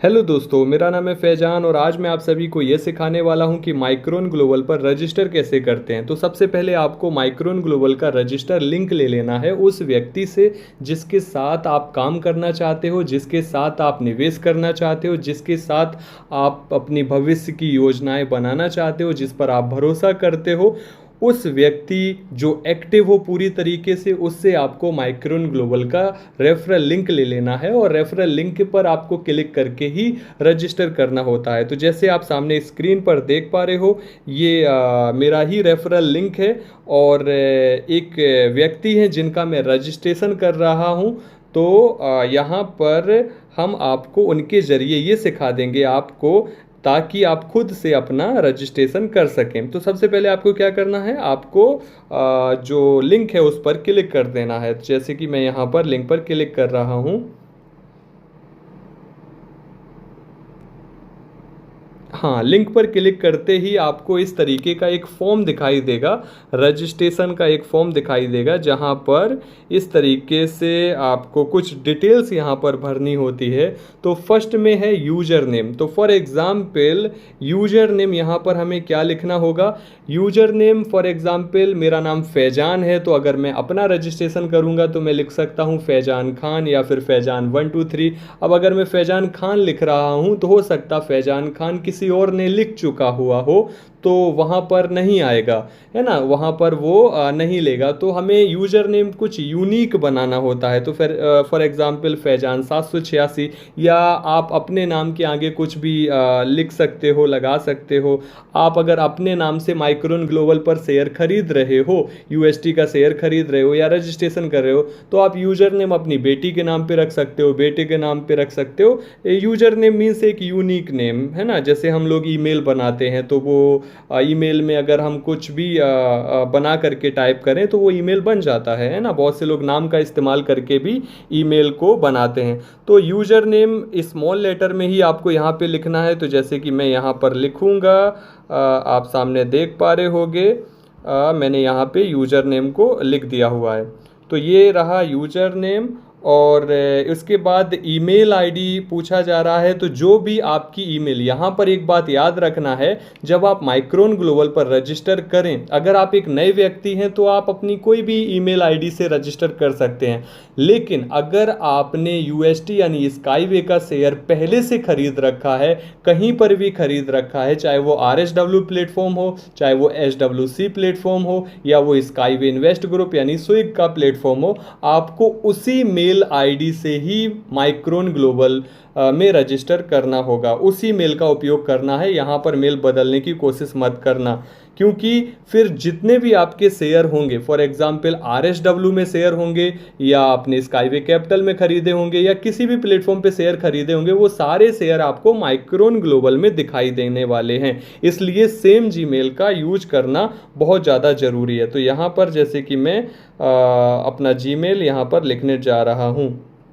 Hello दोस्तों, मेरा नाम है फैजान और आज मैं आप सभी को ये सिखाने वाला हूँ कि माइक्रोन ग्लोबल पर रजिस्टर कैसे करते हैं। तो सबसे पहले आपको माइक्रोन ग्लोबल का रजिस्टर लिंक ले लेना है उस व्यक्ति से जिसके साथ आप काम करना चाहते हो, जिसके साथ आप निवेश करना चाहते हो, जिसके साथ आप अपनी भविष्य की योजनाएं बनाना चाहते हो, जिस पर आप भरोसा करते हो। उस व्यक्ति जो एक्टिव हो पूरी तरीके से, उससे आपको माइक्रोन ग्लोबल का रेफरल लिंक ले लेना है और रेफरल लिंक पर आपको क्लिक करके ही रजिस्टर करना होता है। तो जैसे आप सामने स्क्रीन पर देख पा रहे हो, ये मेरा ही रेफरल लिंक है और एक व्यक्ति है जिनका मैं रजिस्ट्रेशन कर रहा हूँ। तो यहाँ पर हम आपको उनके ज़रिए ये सिखा देंगे आपको, ताकि आप खुद से अपना रजिस्ट्रेशन कर सकें। तो सबसे पहले आपको क्या करना है, आपको जो लिंक है उस पर क्लिक कर देना है। जैसे कि मैं यहाँ पर लिंक पर क्लिक कर रहा हूँ। हाँ, लिंक पर क्लिक करते ही आपको इस तरीके का एक फॉर्म दिखाई देगा, रजिस्ट्रेशन का एक फॉर्म दिखाई देगा, जहाँ पर इस तरीके से आपको कुछ डिटेल्स यहाँ पर भरनी होती है। तो फर्स्ट में है यूजर नेम। तो फॉर एग्जाम्पल यूजर नेम यहाँ पर हमें क्या लिखना होगा, यूजर नेम फॉर एग्जाम्पल मेरा नाम फैजान है, तो अगर मैं अपना रजिस्ट्रेशन करूँगा तो मैं लिख सकता हूँ फैजान खान या फिर फैजान 123। अब अगर मैं फैजान खान लिख रहा हूँ तो हो सकता फैजान खान किसी और ने लिख चुका हुआ हो, तो वहाँ पर नहीं आएगा, है ना, वहाँ पर वो नहीं लेगा। तो हमें यूज़र नेम कुछ यूनिक बनाना होता है। तो फिर फॉर एग्जांपल फैजान 786, या आप अपने नाम के आगे कुछ भी लिख सकते हो, लगा सकते हो। आप अगर अपने नाम से माइक्रोन ग्लोबल पर शेयर खरीद रहे हो, यूएसटी का शेयर खरीद रहे हो या रजिस्ट्रेशन कर रहे हो, तो आप यूज़र नेम अपनी बेटी के नाम पे रख सकते हो, बेटे के नाम पे रख सकते हो। यूज़र नेम मीन्स एक यूनिक नेम, है ना। जैसे हम लोग ईमेल बनाते हैं तो वो ईमेल में अगर हम कुछ भी बना करके टाइप करें तो वो ईमेल बन जाता है ना। बहुत से लोग नाम का इस्तेमाल करके भी ईमेल को बनाते हैं। तो यूज़र नेम स्मॉल लेटर में ही आपको यहाँ पे लिखना है। तो जैसे कि मैं यहाँ पर लिखूँगा, आप सामने देख पा रहे होगे, मैंने यहाँ पे यूज़र नेम को लिख दिया हुआ है। तो ये रहा यूज़र नेम। और उसके बाद ईमेल आईडी पूछा जा रहा है। तो जो भी आपकी ईमेल, यहाँ पर एक बात याद रखना है, जब आप माइक्रोन ग्लोबल पर रजिस्टर करें, अगर आप एक नए व्यक्ति हैं तो आप अपनी कोई भी ईमेल आईडी से रजिस्टर कर सकते हैं। लेकिन अगर आपने यूएसटी यानी स्काईवे का शेयर पहले से खरीद रखा है, कहीं पर भी खरीद रखा है, चाहे वो आरएसडब्ल्यू प्लेटफॉर्म हो, चाहे वो एसडब्ल्यूसी प्लेटफॉर्म हो, या वो स्काईवे इन्वेस्ट ग्रुप यानी स्विग का प्लेटफॉर्म हो, आपको उसी मेल आईडी से ही माइक्रोन ग्लोबल में रजिस्टर करना होगा। उसी मेल का उपयोग करना है। यहाँ पर मेल बदलने की कोशिश मत करना, क्योंकि फिर जितने भी आपके शेयर होंगे, फॉर एग्जांपल आरएसडब्ल्यू में शेयर होंगे, या आपने स्काईवे कैपिटल में खरीदे होंगे, या किसी भी प्लेटफॉर्म पे शेयर खरीदे होंगे, वो सारे शेयर आपको माइक्रोन ग्लोबल में दिखाई देने वाले हैं। इसलिए सेम जीमेल का यूज करना बहुत ज़्यादा ज़रूरी है। तो यहाँ पर जैसे कि मैं अपना जीमेल यहाँ पर लिखने जा रहा हूँ,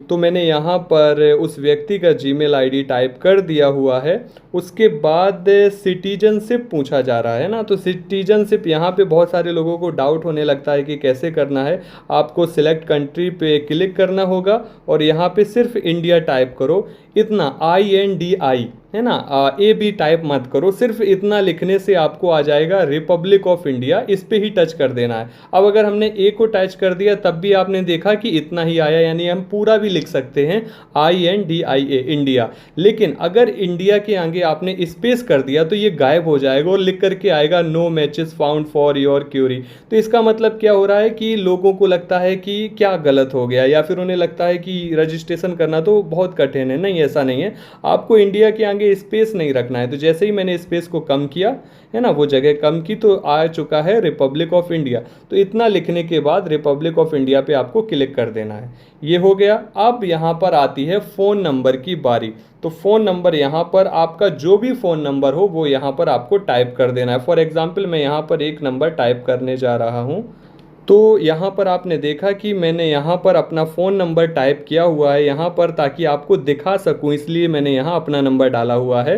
तो मैंने यहाँ पर उस व्यक्ति का जीमेल आईडी टाइप कर दिया हुआ है। उसके बाद सिटीजनशिप पूछा जा रहा है ना। तो सिटीजनशिप यहाँ पे बहुत सारे लोगों को डाउट होने लगता है कि कैसे करना है। आपको सिलेक्ट कंट्री पे क्लिक करना होगा और यहाँ पे सिर्फ इंडिया टाइप करो, इतना INDI, है ना, AB टाइप मत करो। सिर्फ इतना लिखने से आपको आ जाएगा रिपब्लिक ऑफ इंडिया, इस पे ही टच कर देना है। अब अगर हमने A को टच कर दिया तब भी आपने देखा कि इतना ही आया, यानी हम पूरा भी लिख सकते हैं INDIA इंडिया। लेकिन अगर इंडिया के आगे आपने स्पेस कर दिया तो ये गायब हो जाएगा और लिख करके आएगा no matches found for your query. तो इसका मतलब क्या हो रहा है कि लोगों को लगता है कि क्या गलत हो गया, या फिर उन्हें लगता है कि रजिस्ट्रेशन करना तो बहुत कठिन है। नहीं, ऐसा नहीं है। आपको इंडिया के आगे स्पेस नहीं रखना है। तो जैसे ही मैंने स्पेस को कम किया, है ना, वो जगह कम की, तो आ चुका है रिपब्लिक ऑफ इंडिया। तो इतना लिखने के बाद रिपब्लिक ऑफ इंडिया पे आपको क्लिक कर देना है। ये हो गया। अब यहाँ पर आती है फ़ोन नंबर की बारी। तो फ़ोन नंबर यहाँ पर आपका जो भी फ़ोन नंबर हो वो यहाँ पर आपको टाइप कर देना है। फॉर एग्जाम्पल मैं यहाँ पर एक नंबर टाइप करने जा रहा हूँ। तो यहाँ पर आपने देखा कि मैंने यहाँ पर अपना फ़ोन नंबर टाइप किया हुआ है यहाँ पर, ताकि आपको दिखा सकूँ, इसलिए मैंने यहाँ अपना नंबर डाला हुआ है।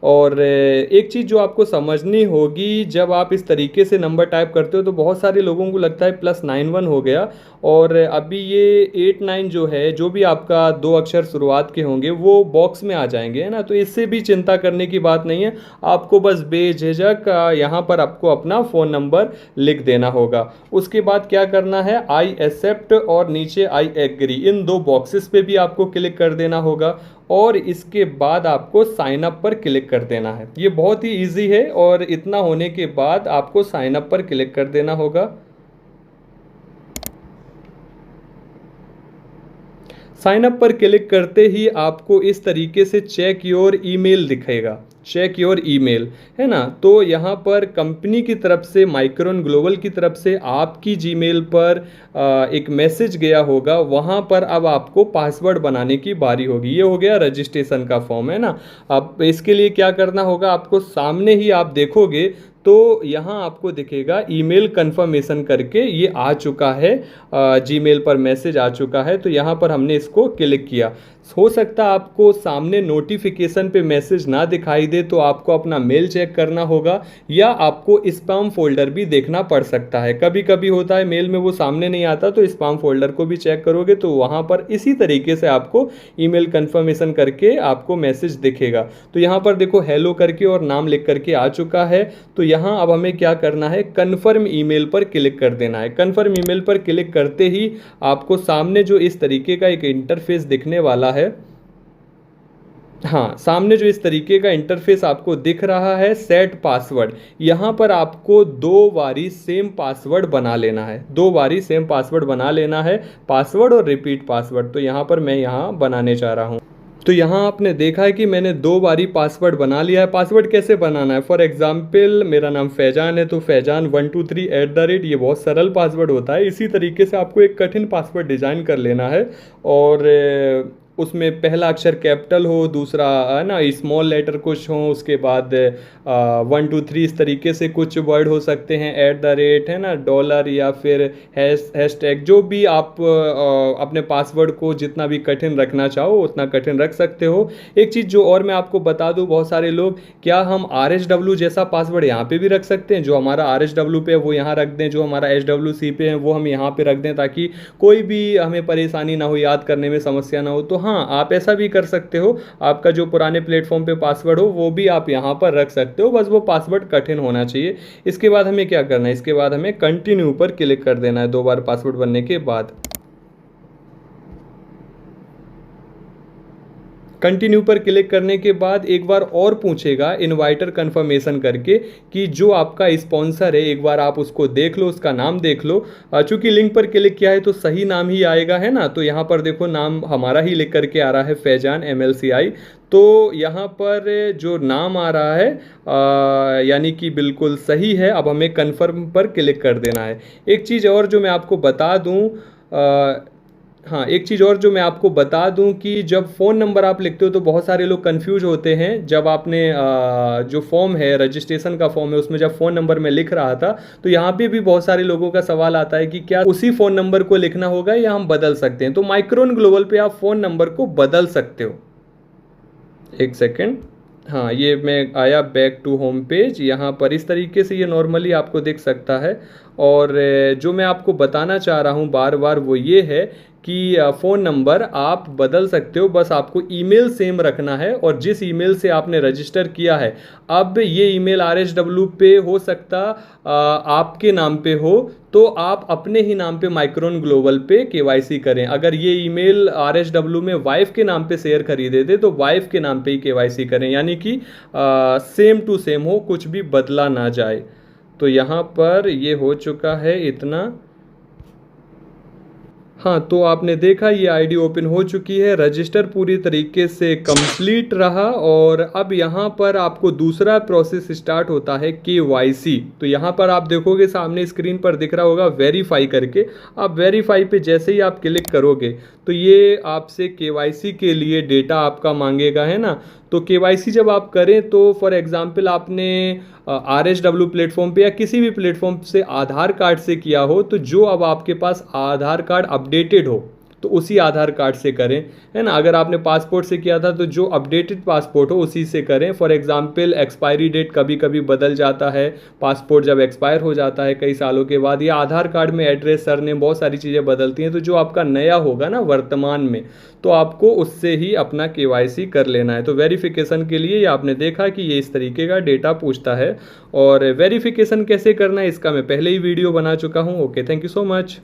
और एक चीज़ जो आपको समझनी होगी, जब आप इस तरीके से नंबर टाइप करते हो तो बहुत सारे लोगों को लगता है +91 हो गया, और अभी ये 89 जो है, जो भी आपका दो अक्षर शुरुआत के होंगे वो बॉक्स में आ जाएंगे, है ना। तो इससे भी चिंता करने की बात नहीं है, आपको बस बेझिझक यहाँ पर आपको अपना फ़ोन नंबर लिख देना होगा। उसके बाद क्या करना है, आई एक्सेप्ट और नीचे आई एग्री, इन दो बॉक्सेस पे भी आपको क्लिक कर देना होगा, और इसके बाद आपको साइन अप पर क्लिक कर देना है। ये बहुत ही इजी है, और इतना होने के बाद आपको साइन अप पर क्लिक कर देना होगा। साइन अप पर क्लिक करते ही आपको इस तरीके से चेक योर ईमेल दिखेगा, चेक योर ईमेल, है ना। तो यहाँ पर कंपनी की तरफ से, माइक्रोन ग्लोबल की तरफ से आपकी जीमेल पर एक मैसेज गया होगा, वहाँ पर अब आपको पासवर्ड बनाने की बारी होगी। ये हो गया रजिस्ट्रेशन का फॉर्म, है ना। अब इसके लिए क्या करना होगा, आपको सामने ही आप देखोगे तो यहाँ आपको दिखेगा ईमेल कंफर्मेशन करके, ये आ चुका है, जीमेल पर मैसेज आ चुका है। तो यहाँ पर हमने इसको क्लिक किया। हो सकता है आपको सामने नोटिफिकेशन पे मैसेज ना दिखाई दे, तो आपको अपना मेल चेक करना होगा, या आपको स्पैम फोल्डर भी देखना पड़ सकता है। कभी कभी होता है मेल में वो सामने नहीं आता, तो स्पैम फोल्डर को भी चेक करोगे तो वहाँ पर इसी तरीके से आपको ईमेल कंफर्मेशन करके आपको मैसेज दिखेगा। तो यहाँ पर देखो हेलो करके और नाम लिख करके आ चुका है। तो यहाँ अब हमें क्या करना है, कन्फर्म ईमेल पर क्लिक कर देना है। कन्फर्म ईमेल पर क्लिक करते ही आपको सामने जो इस तरीके का एक इंटरफेस दिखने वाला है, हाँ, सामने जो इस तरीके का इंटरफेस आपको दिख रहा है, सेट पासवर्ड, यहाँ पर आपको दो बारी सेम पासवर्ड बना लेना है, दो बारी सेम पासवर्ड बना लेना है, पासवर्ड और रिपीट पासवर्ड। तो यहाँ पर मैं यहाँ बनाने जा रहा हूँ। तो यहाँ आपने देखा है कि मैंने दो बारी पासवर्ड बना लिया है। पासवर्ड कैसे बनाना है, फॉर एग्जाम्पल मेरा नाम फैजान है, तो फैजान 123 ये बहुत सरल पासवर्ड होता है। इसी तरीके से आपको एक कठिन पासवर्ड डिजाइन कर लेना है, और उसमें पहला अक्षर कैपिटल हो, दूसरा है ना स्मॉल लेटर कुछ हो, उसके बाद 123 इस तरीके से कुछ वर्ड हो सकते हैं, @ है ना, डॉलर, या फिर हैशटैग, जो भी आप अपने पासवर्ड को जितना भी कठिन रखना चाहो उतना कठिन रख सकते हो। एक चीज़ जो और मैं आपको बता दूं, बहुत सारे लोग, क्या हम RSW जैसा पासवर्ड यहाँ पे भी रख सकते हैं, जो हमारा RSW पे है वो यहाँ रख दें, जो हमारा SWC पे है वो हम यहाँ पे रख दें, ताकि कोई भी हमें परेशानी ना हो, याद करने में समस्या ना हो। तो हाँ, आप ऐसा भी कर सकते हो, आपका जो पुराने प्लेटफॉर्म पे पासवर्ड हो वो भी आप यहाँ पर रख सकते हो, बस वो पासवर्ड कठिन होना चाहिए। इसके बाद हमें क्या करना है, इसके बाद हमें कंटिन्यू पर क्लिक कर देना है, दो बार पासवर्ड बनने के बाद। कंटिन्यू पर क्लिक करने के बाद एक बार और पूछेगा इनवाइटर कंफर्मेशन करके, कि जो आपका स्पॉन्सर है एक बार आप उसको देख लो, उसका नाम देख लो। चूंकि लिंक पर क्लिक किया है तो सही नाम ही आएगा, है ना। तो यहाँ पर देखो नाम हमारा ही लिख करके आ रहा है, फैजान MLCI। तो यहाँ पर जो नाम आ रहा है यानी कि बिल्कुल सही है। अब हमें कन्फर्म पर क्लिक कर देना है। एक चीज़ और जो मैं आपको बता दूँ, हाँ, एक चीज़ और जो मैं आपको बता दूं, कि जब फ़ोन नंबर आप लिखते हो तो बहुत सारे लोग कंफ्यूज होते हैं। जब आपने जो फॉर्म है, रजिस्ट्रेशन का फॉर्म है, उसमें जब फ़ोन नंबर मैं लिख रहा था तो यहाँ पे भी बहुत सारे लोगों का सवाल आता है कि क्या उसी फ़ोन नंबर को लिखना होगा या हम बदल सकते हैं। तो माइक्रोन ग्लोबल पे आप फ़ोन नंबर को बदल सकते हो। एक सेकेंड, हाँ, ये मैं आया बैक टू होम पेज, यहाँ पर इस तरीके से ये नॉर्मली आपको दिख सकता है। और जो मैं आपको बताना चाह रहा हूँ बार बार वो ये है कि फ़ोन नंबर आप बदल सकते हो, बस आपको ईमेल सेम रखना है, और जिस ईमेल से आपने रजिस्टर किया है, अब ये ईमेल RSW पे हो सकता आपके नाम पे हो, तो आप अपने ही नाम पे माइक्रोन ग्लोबल पे KYC करें। अगर ये ईमेल RSW में वाइफ के नाम पे शेयर खरीदे थे तो वाइफ के नाम पे ही KYC करें, यानी कि सेम टू सेम हो, कुछ भी बदला ना जाए। तो यहाँ पर ये हो चुका है इतना। हाँ, तो आपने देखा ये आईडी ओपन हो चुकी है, रजिस्टर पूरी तरीके से कंप्लीट रहा। और अब यहाँ पर आपको दूसरा प्रोसेस स्टार्ट होता है, KYC। तो यहाँ पर आप देखोगे सामने स्क्रीन पर दिख रहा होगा वेरीफाई करके। आप वेरीफाई पे जैसे ही आप क्लिक करोगे तो ये आपसे KYC के लिए डेटा आपका मांगेगा, है ना। तो KYC जब आप करें तो फॉर एग्जांपल आपने RSW प्लेटफॉर्म पे या किसी भी प्लेटफॉर्म से आधार कार्ड से किया हो, तो जो अब आपके पास आधार कार्ड अपडेटेड हो तो उसी आधार कार्ड से करें, है ना। अगर आपने पासपोर्ट से किया था तो जो अपडेटेड पासपोर्ट हो उसी से करें। फॉर एग्जांपल एक्सपायरी डेट कभी कभी बदल जाता है, पासपोर्ट जब एक्सपायर हो जाता है कई सालों के बाद, या आधार कार्ड में एड्रेस, सरनेम, बहुत सारी चीज़ें बदलती हैं। तो जो आपका नया होगा ना वर्तमान में, तो आपको उससे ही अपना केवाईसी कर लेना है। तो वेरिफिकेशन के लिए आपने देखा कि ये इस तरीके का डेटा पूछता है। और वेरिफिकेशन कैसे करना है इसका मैं पहले ही वीडियो बना चुका हूँ। Okay, thank you so much.